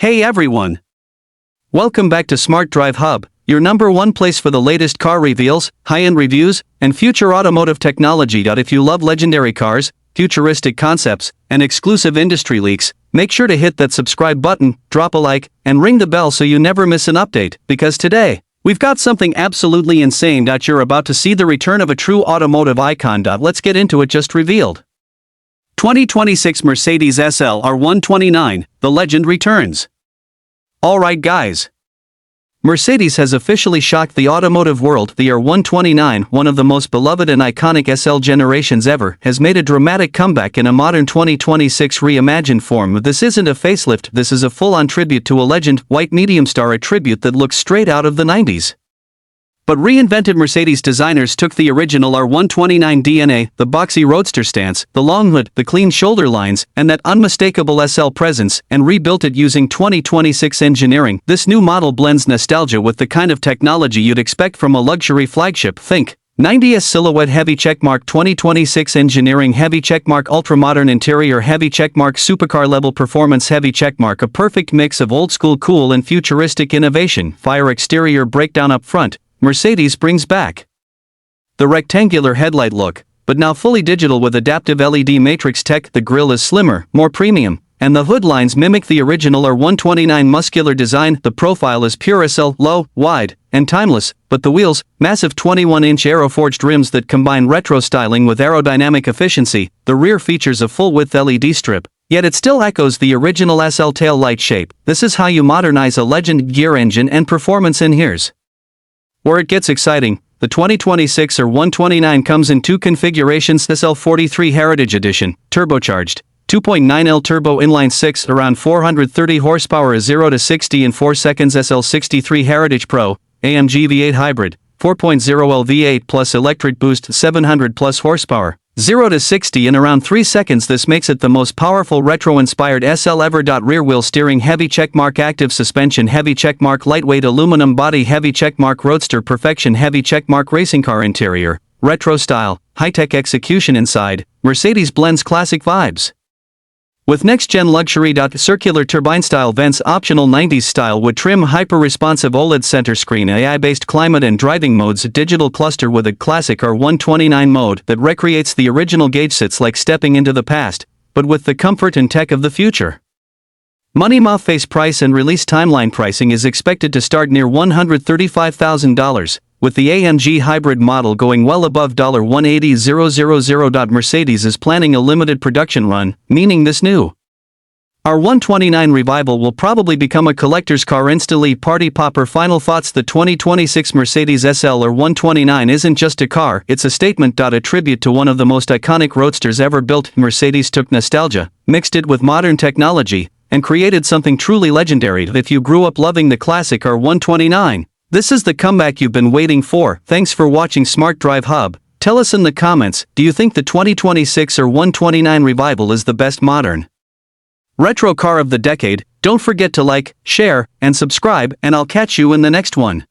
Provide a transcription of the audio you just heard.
Hey everyone! Welcome back to Smart Drive Hub, your number one place for the latest car reveals, high-end reviews, and future automotive technology. If you love legendary cars, futuristic concepts, and exclusive industry leaks, make sure to hit that subscribe button, drop a like, and ring the bell so you never miss an update, because today, we've got something absolutely insane. You're about to see the return of a true automotive icon. Let's get into it. Just revealed. 2026 Mercedes SL R129, the legend returns. Alright guys. Mercedes has officially shocked the automotive world. The R129, one of the most beloved and iconic SL generations ever, has made a dramatic comeback in a modern 2026 reimagined form. This isn't a facelift, this is a full-on tribute to a legend, white medium star, a tribute that looks straight out of the 90s. But reinvented Mercedes designers took the original R129 DNA, the boxy Roadster stance, the long hood, the clean shoulder lines, and that unmistakable SL presence, and rebuilt it using 2026 engineering. This new model blends nostalgia with the kind of technology you'd expect from a luxury flagship. Think 90s silhouette, heavy checkmark, 2026 engineering, heavy checkmark, ultra-modern interior, heavy checkmark, supercar level performance, heavy checkmark, a perfect mix of old school cool and futuristic innovation. Fire exterior breakdown up front. Mercedes brings back the rectangular headlight look, but now fully digital with adaptive LED matrix tech. The grille is slimmer, more premium, and the hood lines mimic the original R129 muscular design. The profile is pure SL, low, wide, and timeless, but the wheels, massive 21-inch aero-forged rims that combine retro styling with aerodynamic efficiency. The rear features a full-width LED strip, yet it still echoes the original SL tail light shape. This is how you modernize a legend. Gear, engine, and performance. And here's where it gets exciting. The 2026 R129 comes in two configurations: SL43 Heritage Edition, turbocharged, 2.9L turbo inline 6, around 430 horsepower, 0 to 60 in 4 seconds. SL63 Heritage Pro, AMG V8 Hybrid, 4.0L V8 plus electric boost, 700 plus horsepower, 0 to 60 in around 3 seconds. This makes it the most powerful retro-inspired SL ever. Rear wheel steering, heavy checkmark, active suspension, heavy checkmark, lightweight aluminum body, heavy checkmark, Roadster perfection, heavy checkmark, racing car interior, retro style, high-tech execution. Inside, Mercedes blends classic vibes with next-gen luxury. Circular turbine-style vents, optional 90s style wood trim, hyper-responsive OLED center screen, AI-based climate and driving modes, digital cluster with a classic R129 mode that recreates the original gauge. Sits like stepping into the past, but with the comfort and tech of the future. Money ma face price and release timeline. Pricing is expected to start near $135,000, with the AMG hybrid model going well above $180,000. Mercedes is planning a limited production run, meaning this new R129 revival will probably become a collector's car instantly. Party popper. Final thoughts: the 2026 Mercedes SL R129 isn't just a car, it's a statement. A tribute to one of the most iconic roadsters ever built. Mercedes took nostalgia, mixed it with modern technology, and created something truly legendary. If you grew up loving the classic R129, this is the comeback you've been waiting for. Thanks for watching Smart Drive Hub. Tell us in the comments, do you think the 2026 R129 revival is the best modern retro car of the decade? Don't forget to like, share, and subscribe, and I'll catch you in the next one.